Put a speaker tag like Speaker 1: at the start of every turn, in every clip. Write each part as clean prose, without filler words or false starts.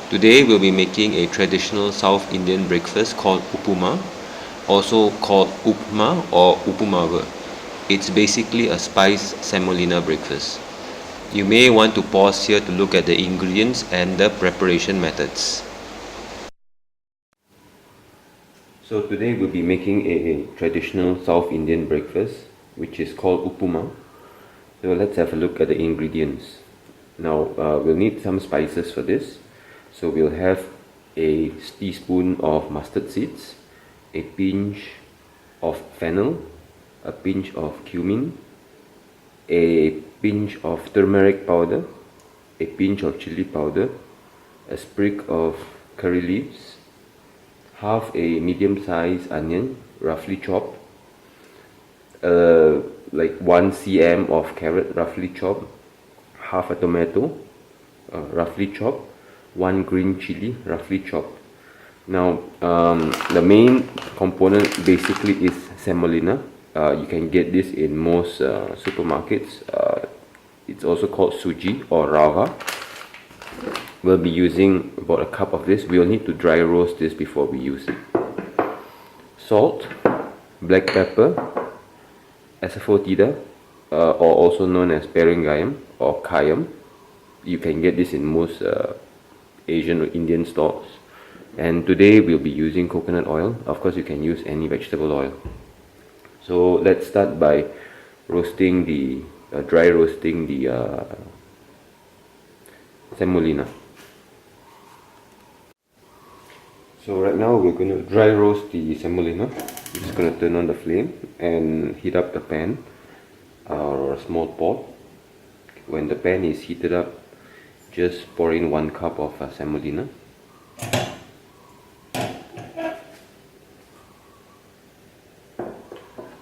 Speaker 1: Today we'll be making a traditional South Indian breakfast called Uppuma, also called Uppma or Uppumava. It's basically a spiced semolina breakfast. You may want to pause here to look at the ingredients and the preparation methods. So today we'll be making a traditional South Indian breakfast which is called Uppuma. So let's have a look at the ingredients. Now we'll need some spices for this. So we'll have a teaspoon of mustard seeds, a pinch of fennel, a pinch of cumin, a pinch of turmeric powder, a pinch of chili powder, a sprig of curry leaves, half a medium-sized onion, roughly chopped, like 1 cm of carrot, roughly chopped, half a tomato, roughly chopped, 1 green chili, roughly chopped. Now, the main component basically is semolina. You can get this in most supermarkets. It's also called Suji or Rava. We'll be using about a cup of this. We'll need to dry roast this before we use it. Salt, black pepper, Asofoetida, or also known as Kaayam or Kaayam. You can get this in most Asian or Indian stores. And today we'll be using coconut oil. Of course, you can use any vegetable oil. So let's start by roasting the dry roasting the semolina. So right now we're going to dry roast the semolina. I'm just going to turn on the flame and heat up the pan or a small pot. When the pan is heated up, just pour in 1 cup of semolina.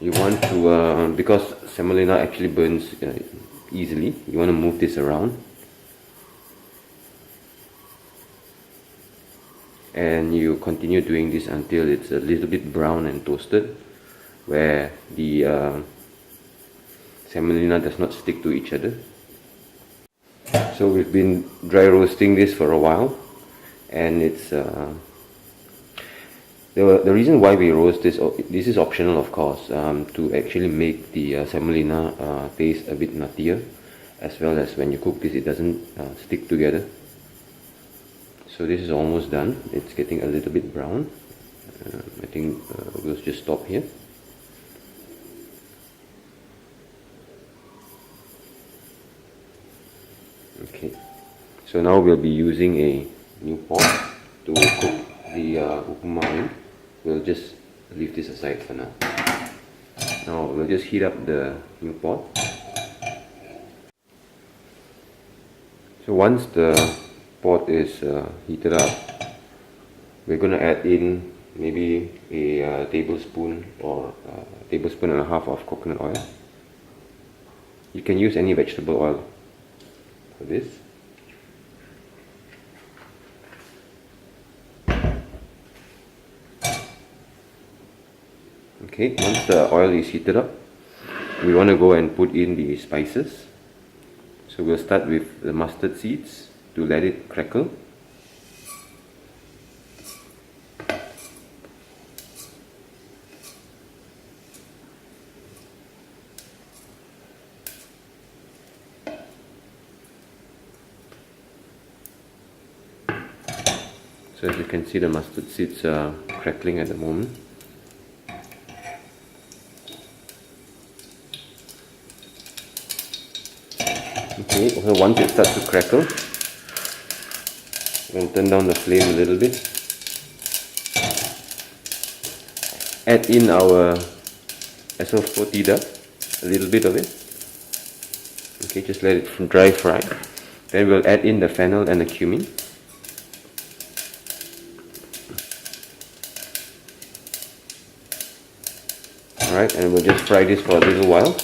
Speaker 1: You want to, because semolina actually burns easily, you want to move this around. And you continue doing this until it's a little bit brown and toasted, where the semolina does not stick to each other. So we've been dry roasting this for a while, and it's the reason why we roast this is optional, of course, to actually make the semolina taste a bit nuttier, as well as when you cook this it doesn't stick together. So this is almost done. It's getting a little bit brown. I think we'll just stop here. Okay, so now we'll be using a new pot to cook the uppuma in. We'll just leave this aside for now. Now we'll just heat up the new pot. So once the pot is heated up, we're going to add in maybe a tablespoon or a tablespoon and a half of coconut oil. You can use any vegetable oil for this. Okay, once the oil is heated up, we want to go and put in the spices. So we'll start with the mustard seeds to let it crackle. So as you can see, the mustard seeds are crackling at the moment. Okay, so once it starts to crackle, we're going to turn down the flame a little bit. Add in our Asofoetida, a little bit of it. Okay, just let it dry fry. Then we'll add in the fennel and the cumin. Alright, and we'll just fry this for a little while.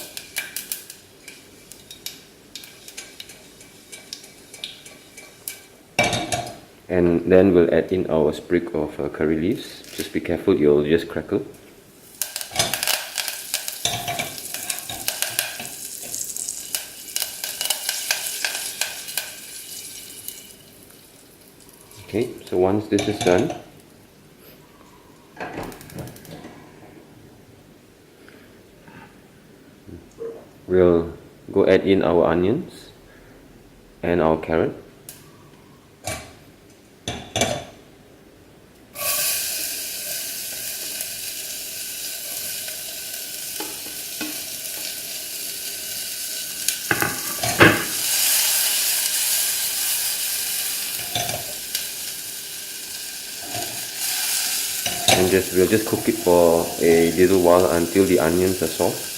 Speaker 1: And then we'll add in our sprig of curry leaves. Just be careful, you'll just crackle. Okay, so once this is done, we'll go add in our onions and our carrot. And we'll just cook it for a little while until the onions are soft.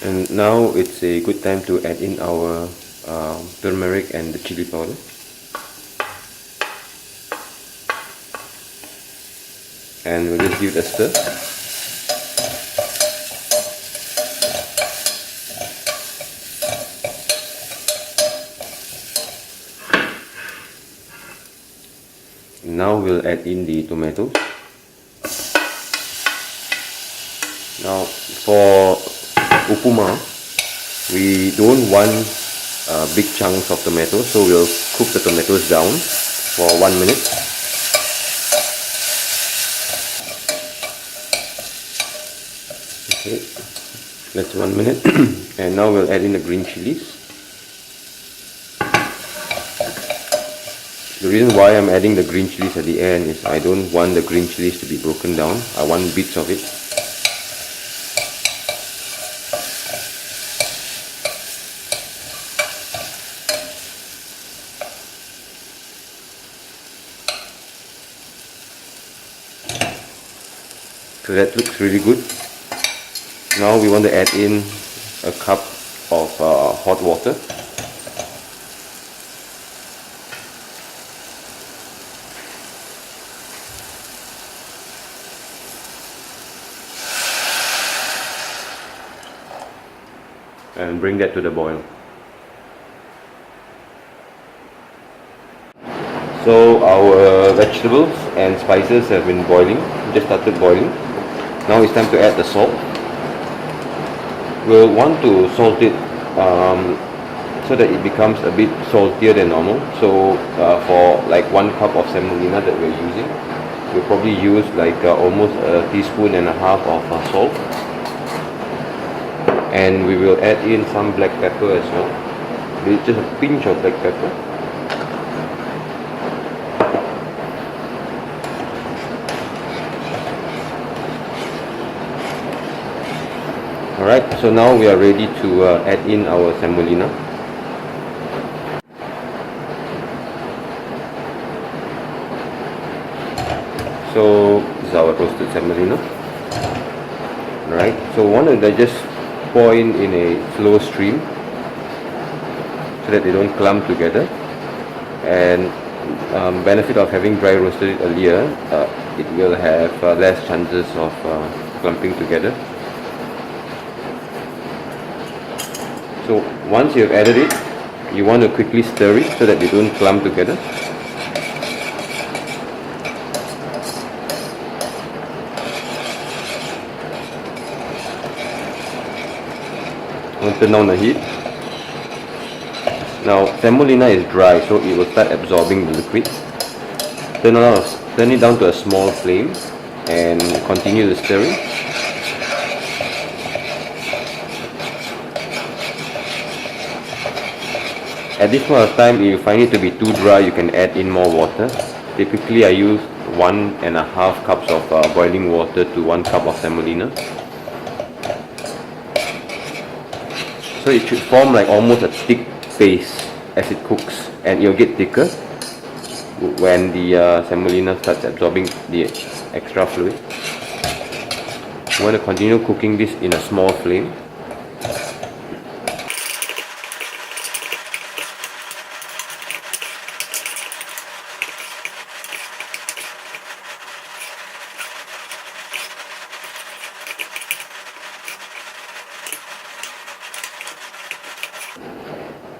Speaker 1: And now it's a good time to add in our turmeric and the chili powder. And we'll just give it a stir. Now we'll add in the tomatoes. Now for Uppuma, we don't want big chunks of tomatoes, so we'll cook the tomatoes down for 1 minute. Okay, that's 1 minute. And now we'll add in the green chilies. The reason why I'm adding the green chilies at the end is I don't want the green chilies to be broken down. I want bits of it. So that looks really good. Now we want to add in a cup of hot water. And bring that to the boil. So our vegetables and spices have been boiling, just started boiling. Now it's time to add the salt. We'll want to salt it so that it becomes a bit saltier than normal. So for like 1 cup of semolina that we're using, we'll probably use like almost a teaspoon and a half of salt. And we will add in some black pepper as well. Just a pinch of black pepper. Alright, so now we are ready to add in our semolina. So this is our roasted semolina. Alright, so one of them just pour in a slow stream so that they don't clump together. And benefit of having dry roasted it earlier, it will have less chances of clumping together. So once you've added it, you want to quickly stir it so that they don't clump together. I'm going to turn down the heat. Now semolina is dry, so it will start absorbing the liquid. Turn it down to a small flame and continue the stirring. At this point of time, if you find it to be too dry, you can add in more water. Typically I use 1.5 cups of boiling water to 1 cup of semolina. So it should form like almost a thick paste as it cooks, and it will get thicker when the semolina starts absorbing the extra fluid. You want to continue cooking this in a small flame.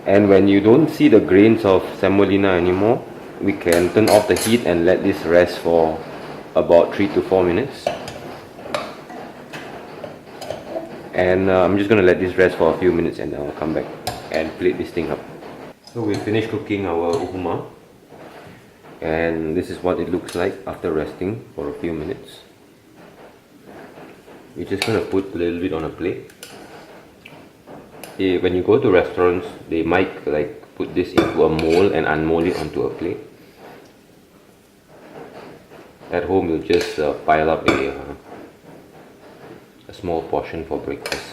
Speaker 1: And when you don't see the grains of semolina anymore, we can turn off the heat and let this rest for about 3 to 4 minutes. And I'm just going to let this rest for a few minutes and then I'll come back and plate this thing up. So we finished cooking our uppuma, and this is what it looks like after resting for a few minutes. We're just going to put a little bit on a plate. When you go to restaurants, they might like put this into a mold and unmold it onto a plate. At home, you'll just pile up a small portion for breakfast.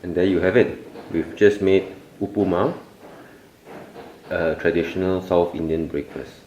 Speaker 1: And there you have it. We've just made uppuma, a traditional South Indian breakfast.